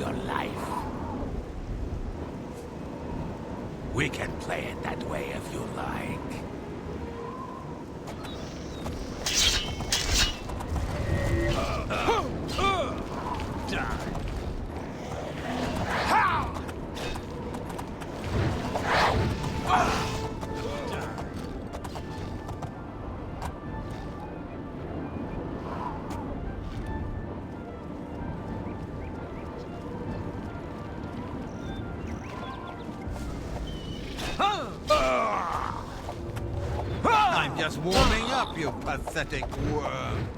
your life. We can play it that way if you like. I'm just warming up, you pathetic worm.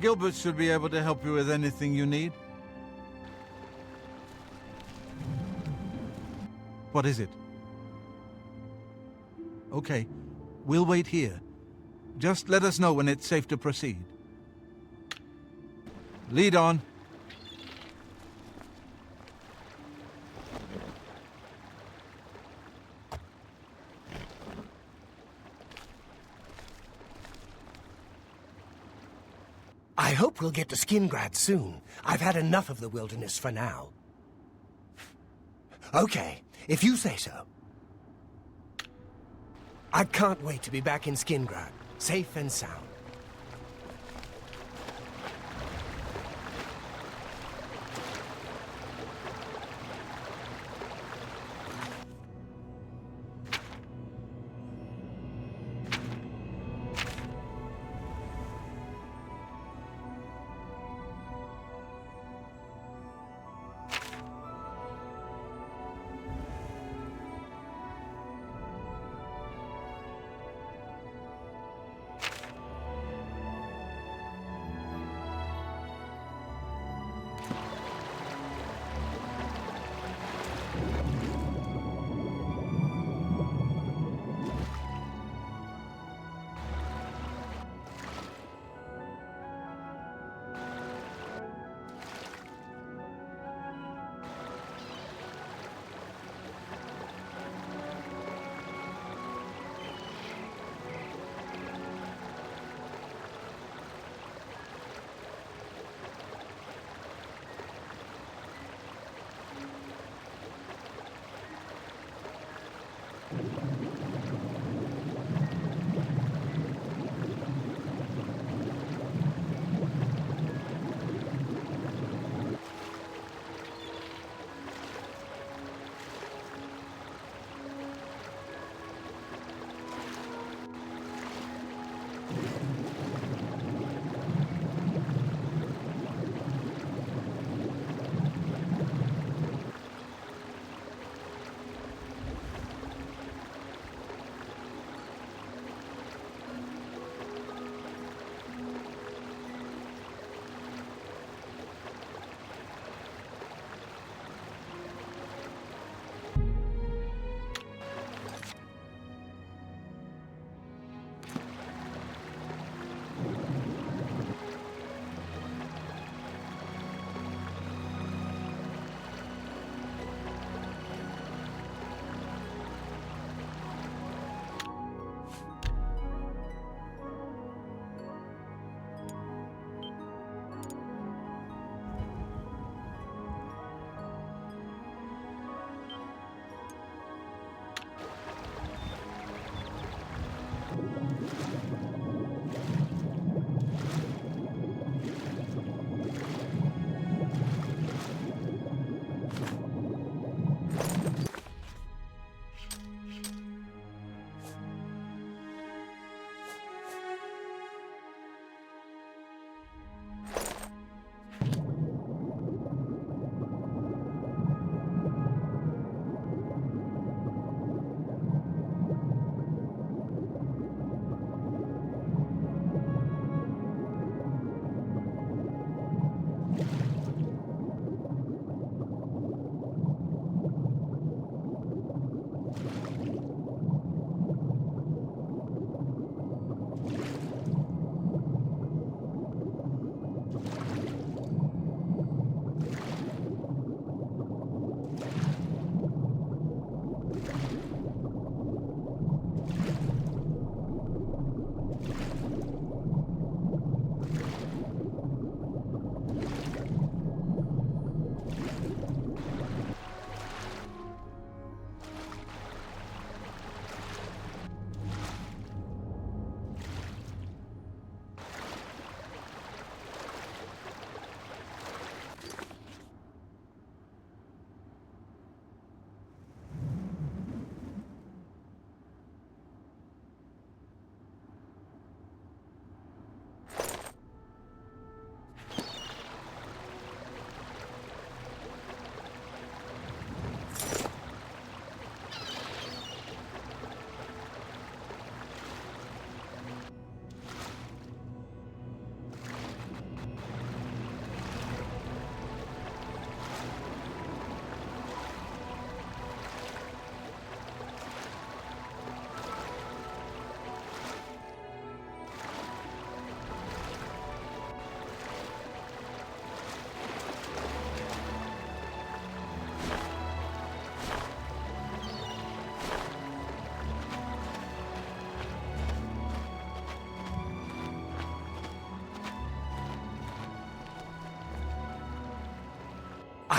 Gilbert should be able to help you with anything you need. What is it? Okay, we'll wait here. Just let us know when it's safe to proceed. Lead on. I hope we'll get to Skingrad soon. I've had enough of the wilderness for now. Okay, if you say so. I can't wait to be back in Skingrad, safe and sound.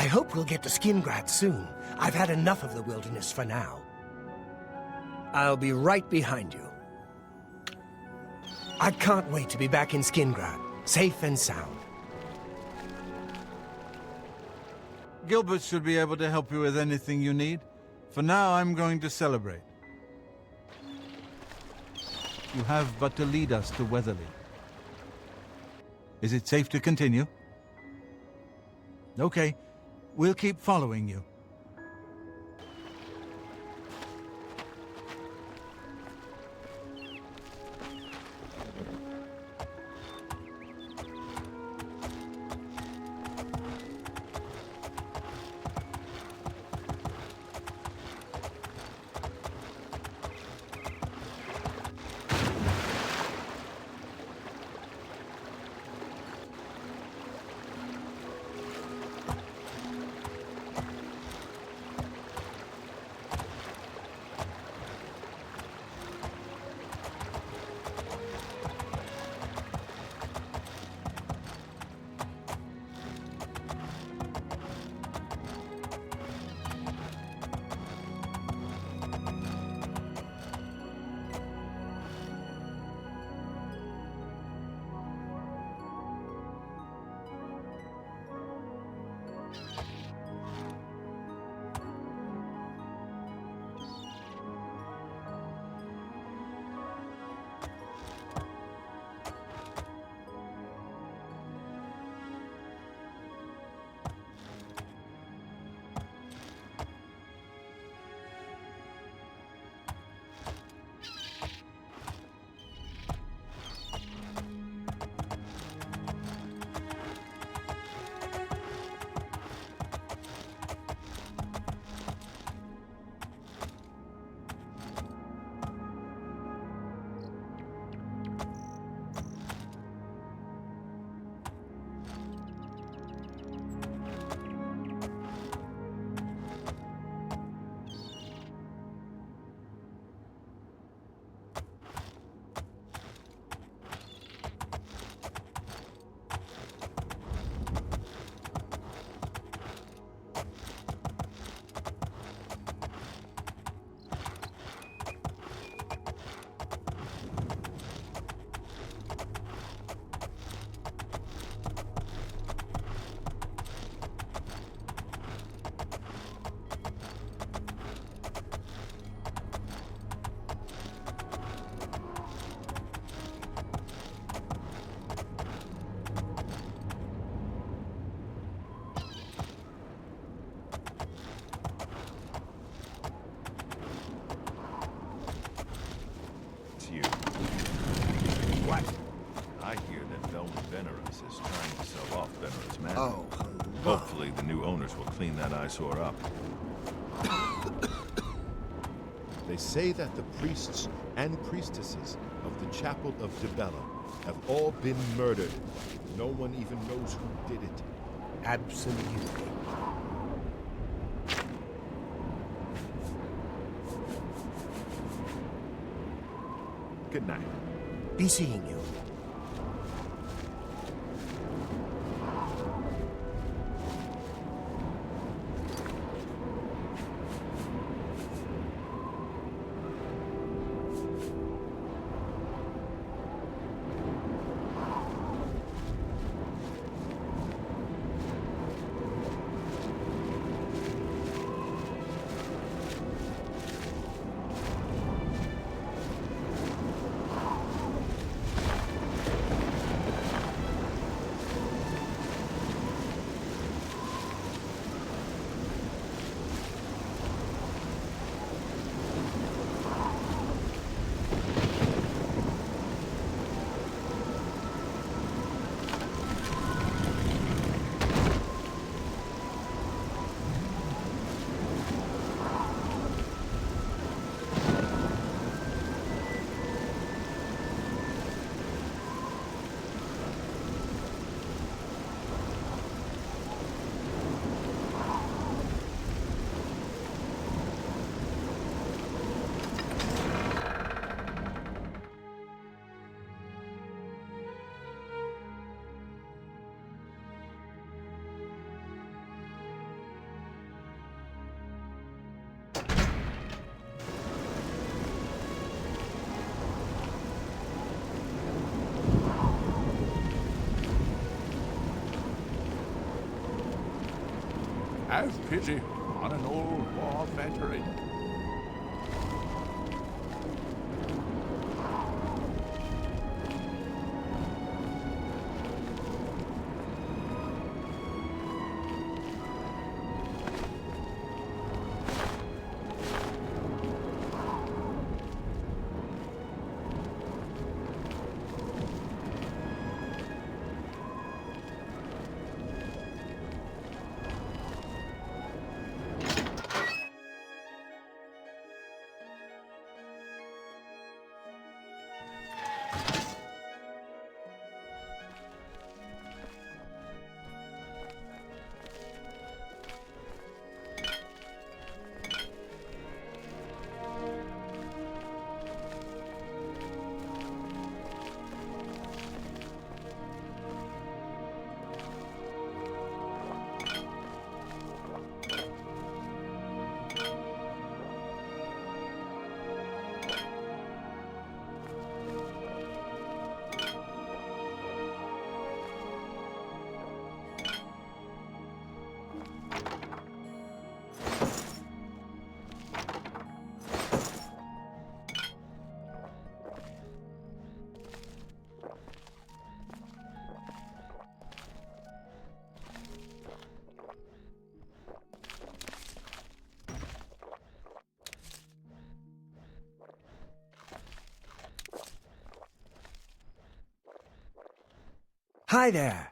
I hope we'll get to Skingrad soon. I've had enough of the wilderness for now. I'll be right behind you. I can't wait to be back in Skingrad, safe and sound. Gilbert should be able to help you with anything you need. For now, I'm going to celebrate. You have but to lead us to Weatherly. Is it safe to continue? Okay, we'll keep following you. What? I hear that Venerous is trying to sell off Venerous Manor. Oh, Hopefully the new owners will clean that eyesore up. They say that the priests and priestesses of the Chapel of Dibella have all been murdered. No one even knows who did it. absolutely. Good night. Be seeing you. Have pity on an old war veteran. Hi there.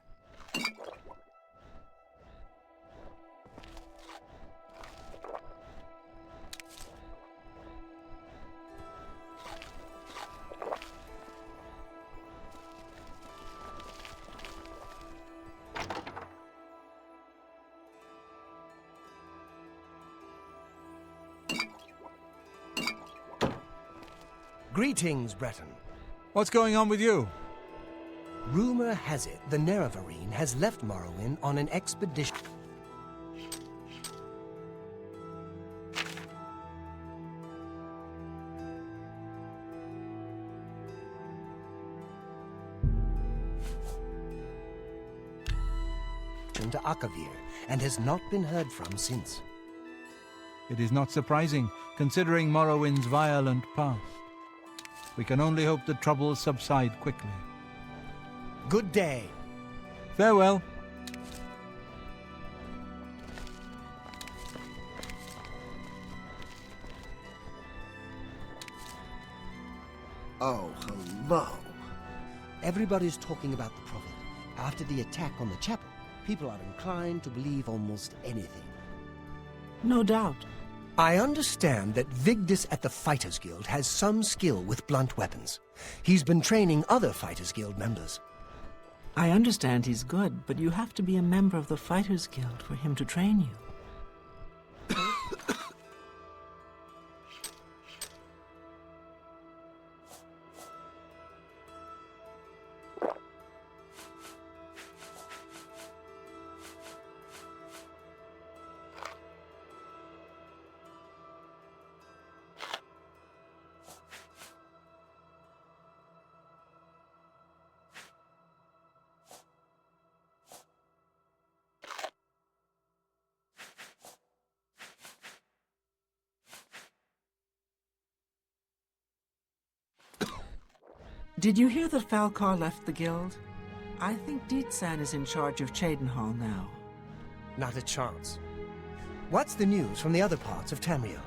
Greetings, Breton. What's going on with you? Rumor has it the Nerevarine has left Morrowind on an expedition. To Akavir, and has not been heard from since. It is not surprising, considering Morrowind's violent past. We can only hope the troubles subside quickly. Good day. Farewell. Oh, hello. Everybody's talking about the Prophet. After the attack on the chapel, people are inclined to believe almost anything. No doubt. I understand that Vigdis at the Fighters Guild has some skill with blunt weapons. He's been training other Fighters Guild members. I understand he's good, but you have to be a member of the Fighters Guild for him to train you. Did you hear that Falcar left the guild? I think Dietsan is in charge of Cheydinhal now. Not a chance. What's the news from the other parts of Tamriel?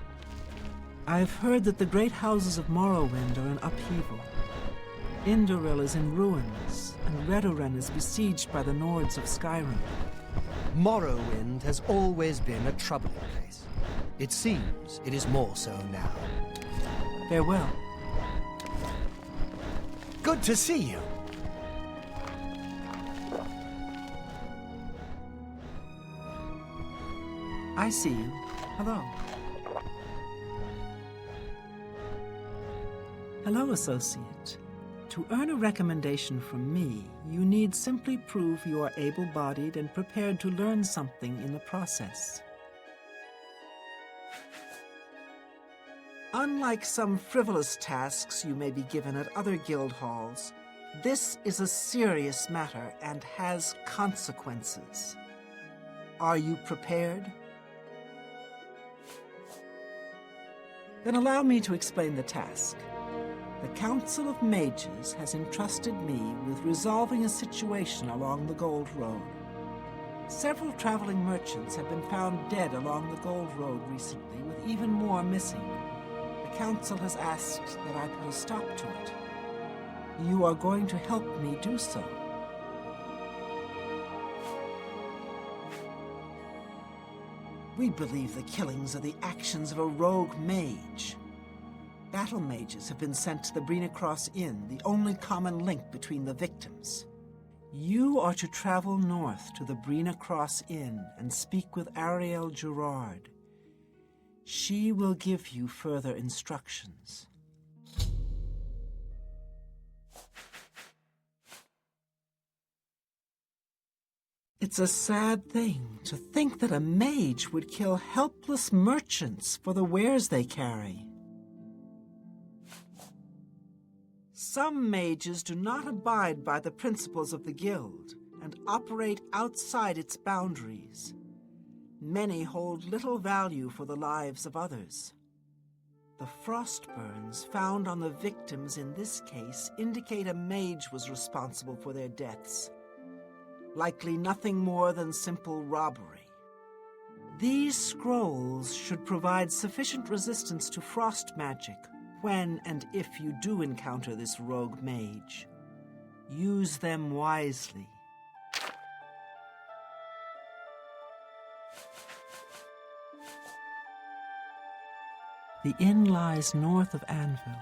I've heard that the great houses of Morrowind are in upheaval. Indoril is in ruins, and Redoran is besieged by the Nords of Skyrim. Morrowind has always been a troubling place. It seems it is more so now. Farewell. Good to see you. I see you. Hello. Hello, associate. To earn a recommendation from me, you need simply prove you are able-bodied and prepared to learn something in the process. Unlike some frivolous tasks you may be given at other guild halls, this is a serious matter and has consequences. Are you prepared? Then allow me to explain the task. The Council of Mages has entrusted me with resolving a situation along the Gold Road. Several traveling merchants have been found dead along the Gold Road recently, with even more missing. The Council has asked that I put a stop to it. You are going to help me do so. We believe the killings are the actions of a rogue mage. Battle mages have been sent to the Brina Cross Inn, the only common link between the victims. You are to travel north to the Brina Cross Inn and speak with Ariel Gerard. She will give you further instructions. It's a sad thing to think that a mage would kill helpless merchants for the wares they carry. Some mages do not abide by the principles of the guild and operate outside its boundaries. Many hold little value for the lives of others. The frost burns found on the victims in this case indicate a mage was responsible for their deaths. Likely nothing more than simple robbery. These scrolls should provide sufficient resistance to frost magic when and if you do encounter this rogue mage. Use them wisely. The inn lies north of Anvil.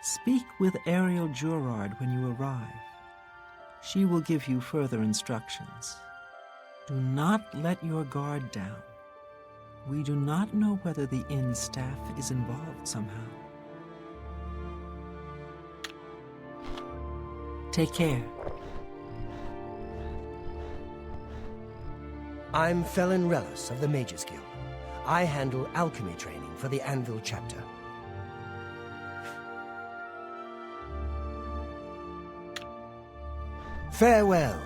Speak with Ariel Gerard when you arrive. She will give you further instructions. Do not let your guard down. We do not know whether the inn staff is involved somehow. Take care. I'm Felon Relis of the Mages Guild. I handle alchemy training for the Anvil chapter. Farewell.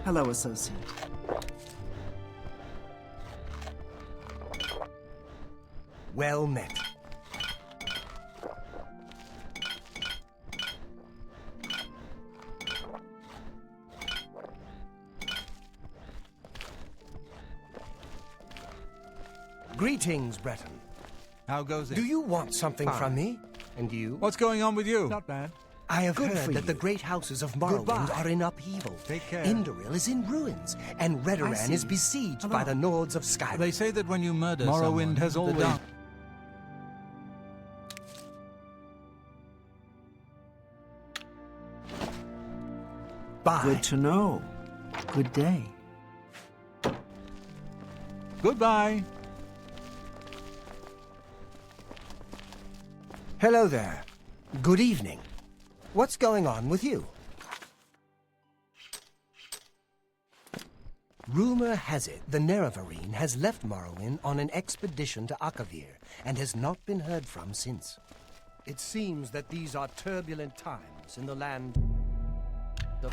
Hello, associate. Well met. Greetings, Breton. How goes it? Do you want something Fine. from me? And you? What's going on with you? Not bad. I have Good heard for that you. the great houses of Morrowind Goodbye. are in upheaval. Take care. Indoril is in ruins, and Redoran see. is besieged Hello. by the Nords of Skyrim. They say that when you murder Morrowind someone, has the always- dark- Bye. Good to know. Good day. Goodbye. Hello there. Good evening. What's going on with you? Rumor has it the Nerevarine has left Morrowind on an expedition to Akavir and has not been heard from since. It seems that these are turbulent times in the land of...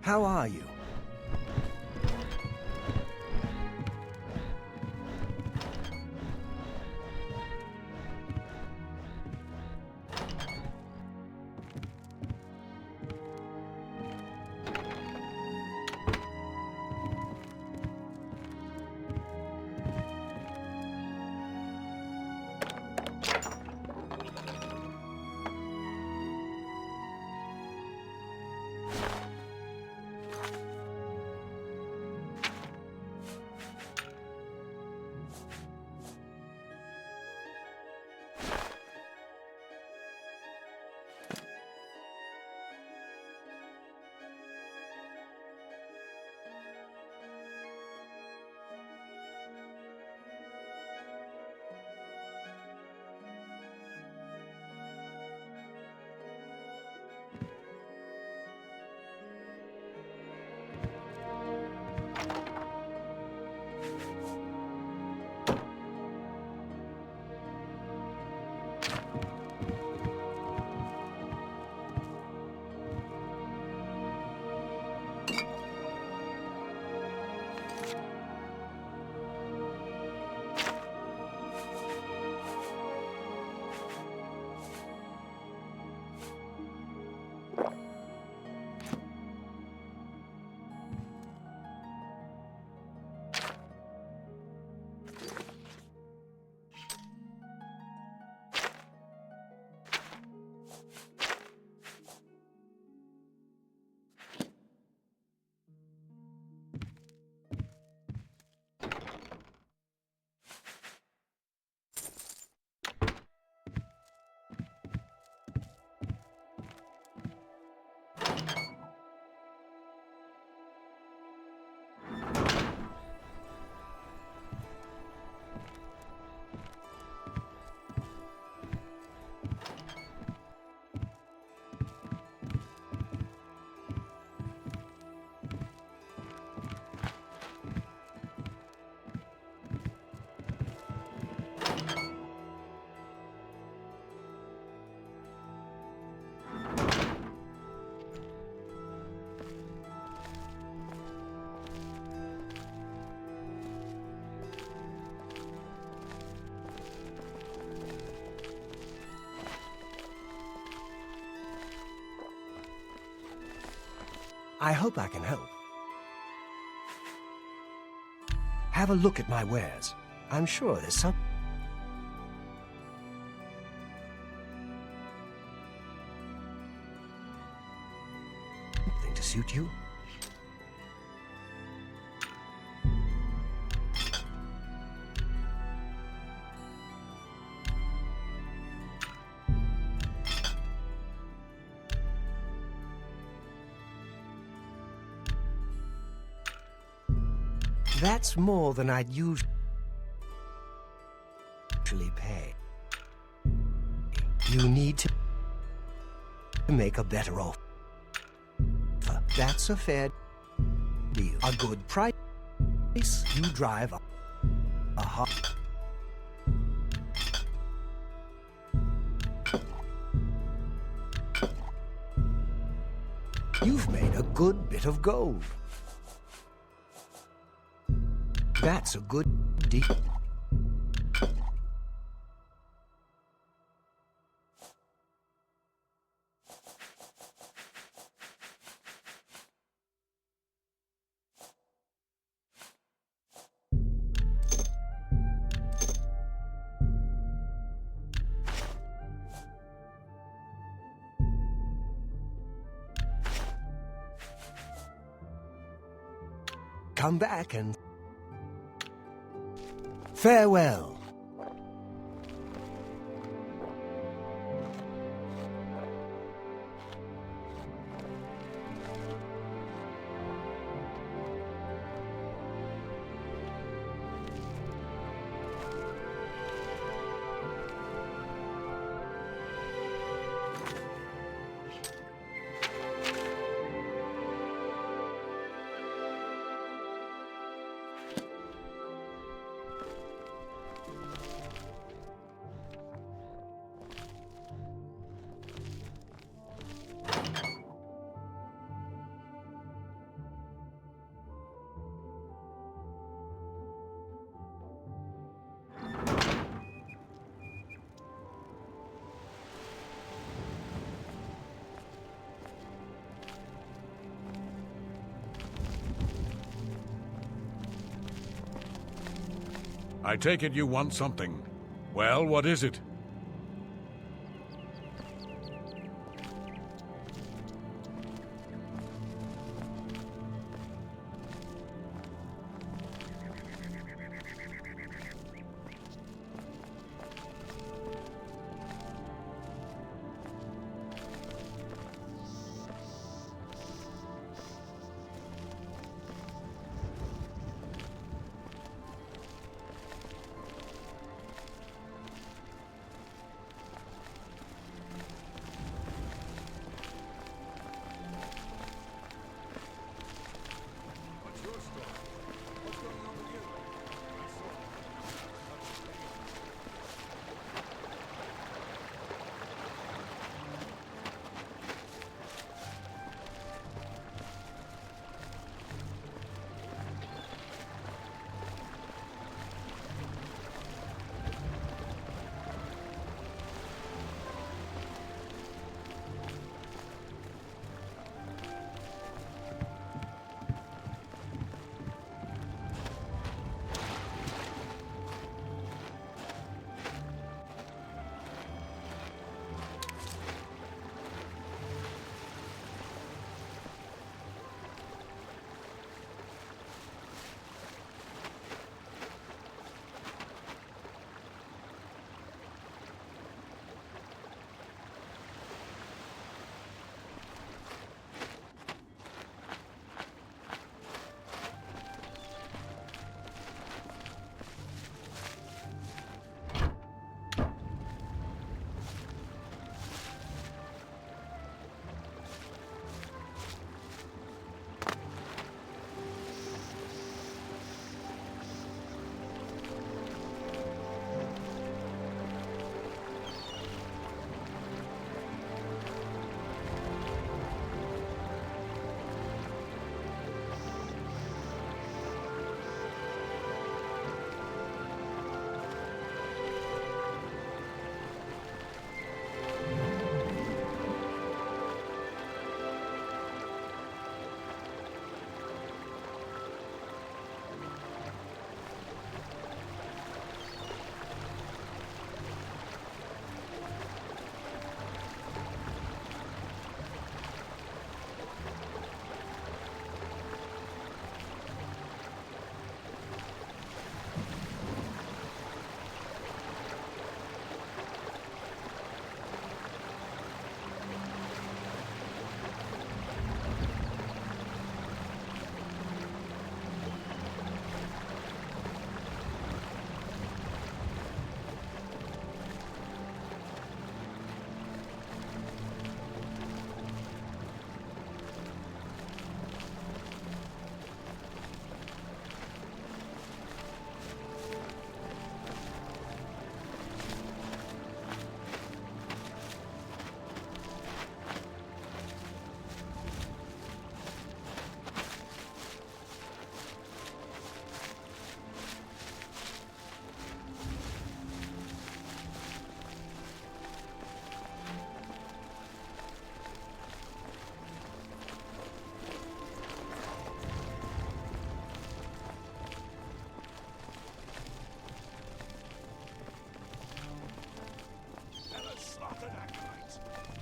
How are you? I hope I can help. Have a look at my wares. I'm sure there's something to suit you. That's more than I'd usually pay. You need to make a better offer. That's a fair deal. A good price. You drive a hot. You've made a good bit of gold. That's a good deal. Come back and farewell. I take it you want something. Well, what is it?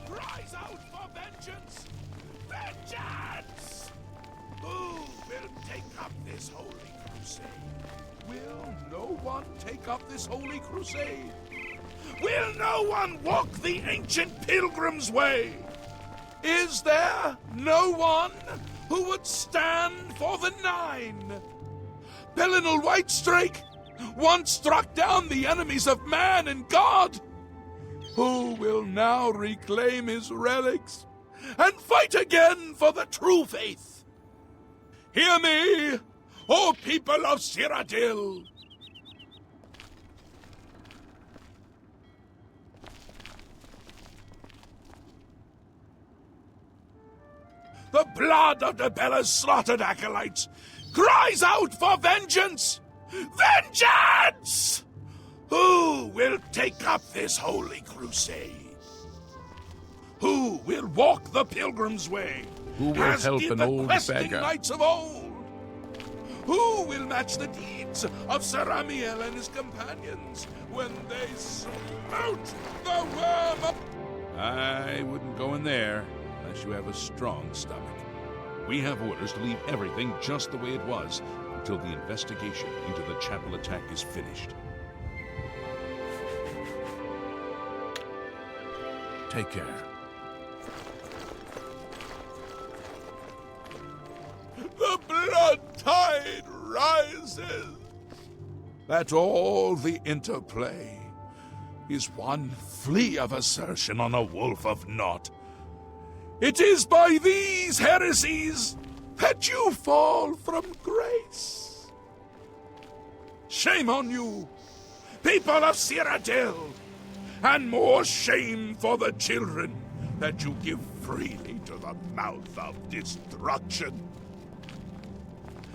Cries out for vengeance! Vengeance! Who will take up this holy crusade? Will no one take up this holy crusade? Will no one walk the ancient pilgrim's way? Is there no one who would stand for the Nine? Pelinal Whitestrake once struck down the enemies of man and God. Who will now reclaim his relics and fight again for the true faith? Hear me, O people of Cyrodiil! The blood of the Bella's slaughtered acolytes cries out for vengeance! Vengeance! Who will take up this holy crusade? Who will walk the pilgrim's way? Who will as help did an the old questing beggar? knights of old? Who will match the deeds of Sir Amiel and his companions when they smote the worm up? I wouldn't go in there unless you have a strong stomach. We have orders to leave everything just the way it was until the investigation into the chapel attack is finished. Take care. The blood tide rises. That's all the interplay is one flea of assertion on a wolf of naught. It is by these heresies that you fall from grace. Shame on you, people of Cyrodiil, and more shame for the children that you give freely to the mouth of destruction.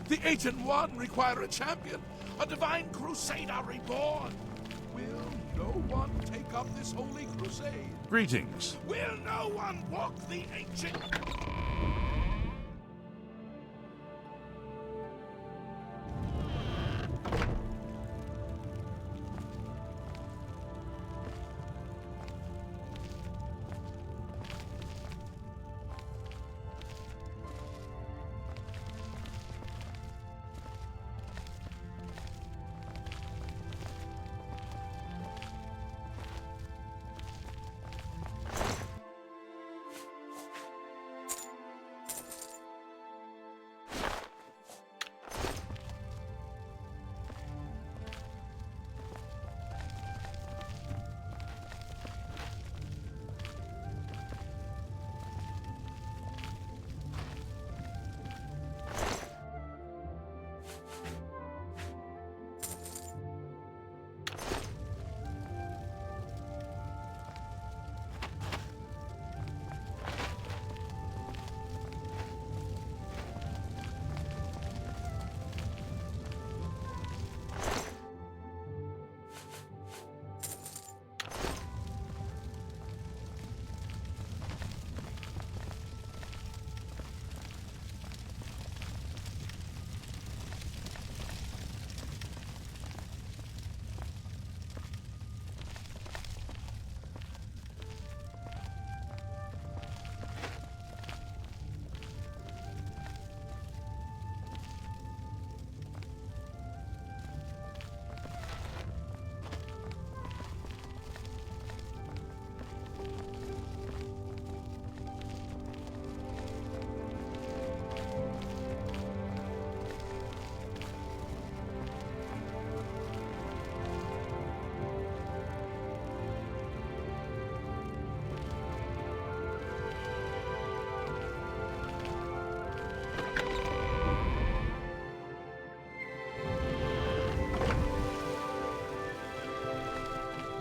The 8 and 1 require a champion, a divine crusader reborn. Will no one take up this holy crusade? Greetings. Will no one walk the ancient...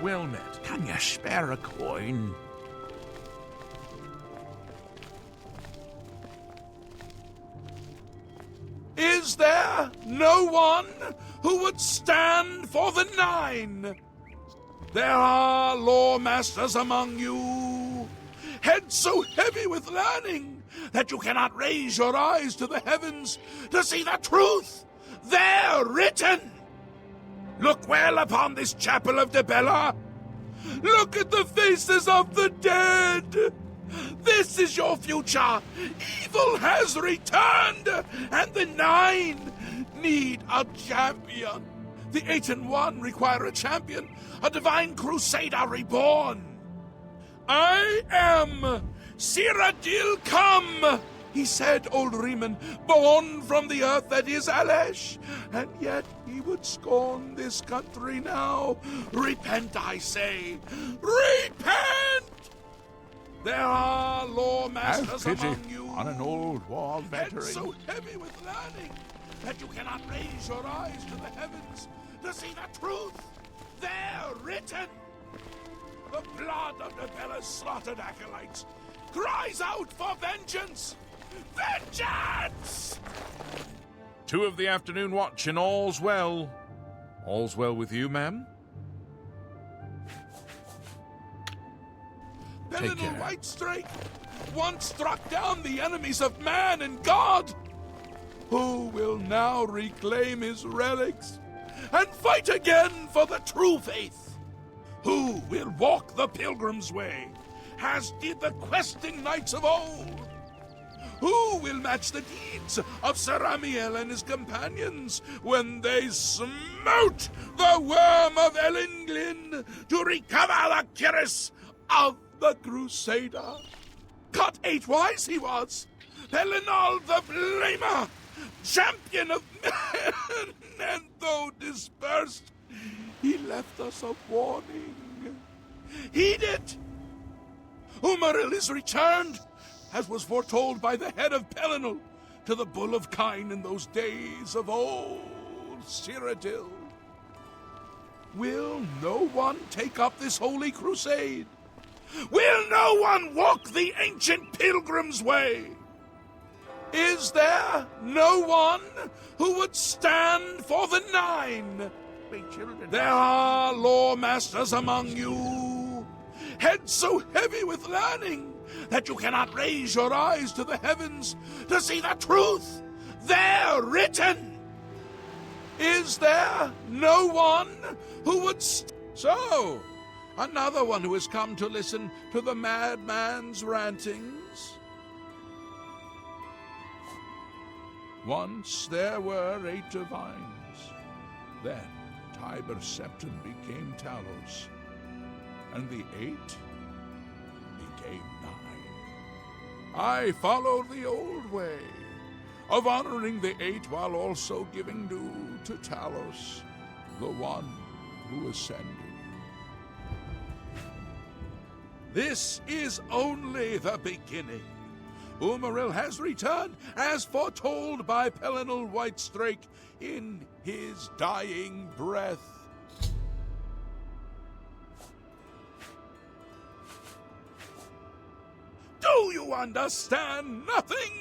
Well met. Can you spare a coin? Is there no one who would stand for the 9? There are lore-masters among you, heads so heavy with learning that you cannot raise your eyes to the heavens to see the truth there written. Look well upon this chapel of Dibella. Look at the faces of the dead. This is your future. Evil has returned, and the 9 need a champion. The 8 and 1 require a champion, a divine crusader reborn. I am Cyrodiil come, he said, old Riemann, born from the earth that is Alesh, and yet he would scorn this country now. Repent, I say. Repent! There are lore-masters among you, on an old war heads veteran. so heavy with learning that you cannot raise your eyes to the heavens to see the truth there written. The blood of Dibella's slaughtered acolytes cries out for vengeance! Vengeance! 2 of the afternoon watch and all's well. All's well with you, ma'am? The Take little care. white strake once struck down the enemies of man and God. Who will now reclaim his relics and fight again for the true faith? Who will walk the pilgrim's way, as did the questing knights of old? Who will match the deeds of Sir Amiel and his companions when they smote the worm of Elendil to recover the cuirass of the Crusader? Cut 8 wise he was, Pelinal the Blamer, champion of men, and though dispersed, he left us a warning. Heed it! Umaril is returned, as was foretold by the head of Pelinal, to the Bull of Kine in those days of old Cyrodiil. Will no one take up this holy crusade? Will no one walk the ancient pilgrim's way? Is there no one who would stand for the 9? There are lore masters among you, heads so heavy with learning that you cannot raise your eyes to the heavens to see the truth there written. Is there no one who would So, another one who has come to listen to the madman's rantings? Once there were 8 divines. Then Tiber Septim became Talos, and the 8 became 9. I followed the old way of honoring the 8 while also giving due to Talos, the one who ascended. This is only the beginning. Umaril has returned, as foretold by Pelinal Whitestrake in his dying breath. Do you understand nothing?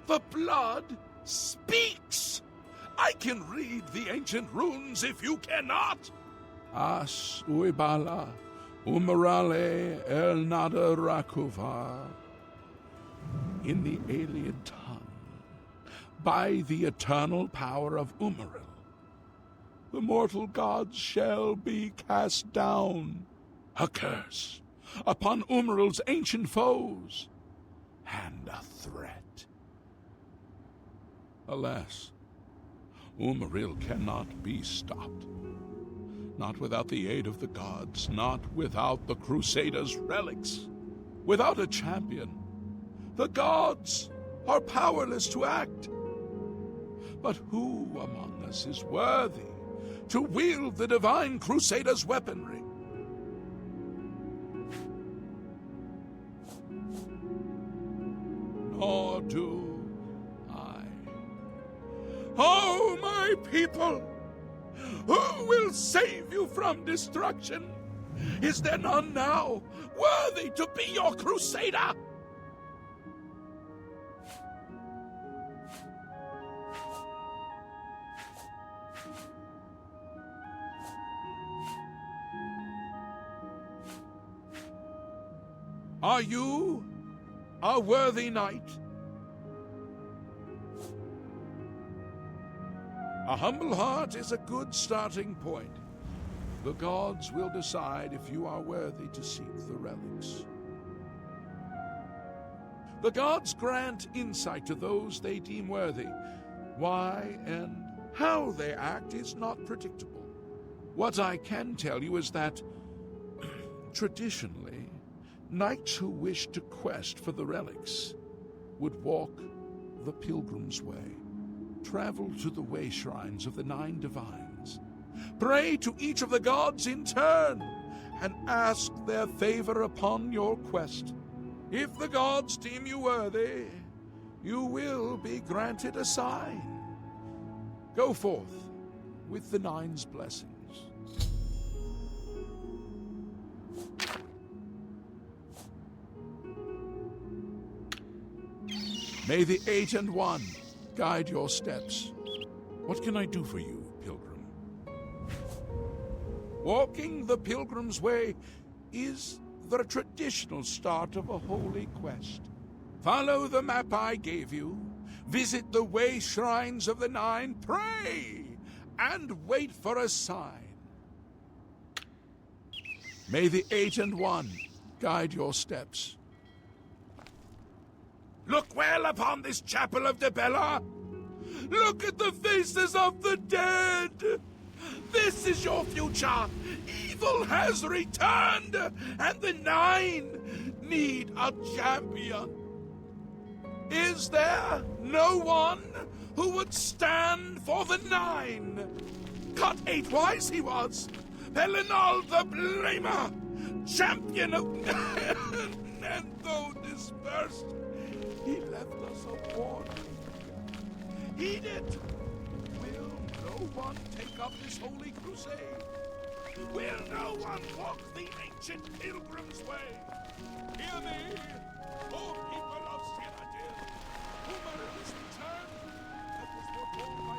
The blood speaks. I can read the ancient runes if you cannot. As uibala umarale el nada rakuva. In the alien tongue, by the eternal power of Umaril, the mortal gods shall be cast down, a curse upon Umaril's ancient foes, and a threat. Alas, Umaril cannot be stopped. Not without the aid of the gods, not without the Crusaders' relics, without a champion. The gods are powerless to act. But who among us is worthy to wield the divine Crusader's weaponry? Nor do I. Oh, my people! Who will save you from destruction? Is there none now worthy to be your Crusader? Are you a worthy knight? A humble heart is a good starting point. The gods will decide if you are worthy to seek the relics. The gods grant insight to those they deem worthy. Why and how they act is not predictable. What I can tell you is that, traditionally, knights who wished to quest for the relics would walk the pilgrim's way, travel to the way shrines of the 9 divines, pray to each of the gods in turn, and ask their favor upon your quest. If the gods deem you worthy, you will be granted a sign. Go forth with the 9's blessings. May the 8 and 1 guide your steps. What can I do for you, pilgrim? Walking the pilgrim's way is the traditional start of a holy quest. Follow the map I gave you, Visit the way shrines of the Nine, pray, and wait for a sign. May the 8 and 1 guide your steps. Look well upon this chapel of Debella. Look at the faces of the dead. This is your future. Evil has returned, and the Nine need a champion. Is there no one who would stand for the Nine? Cut 8 wise he was. Pelinal the Blamer, champion of and though dispersed, he left us a warning. Heed it. Will no one take up this holy crusade? Will no one walk the ancient pilgrim's way? Hear me, O people of Cyrodiil, whom is returned, that was foretold by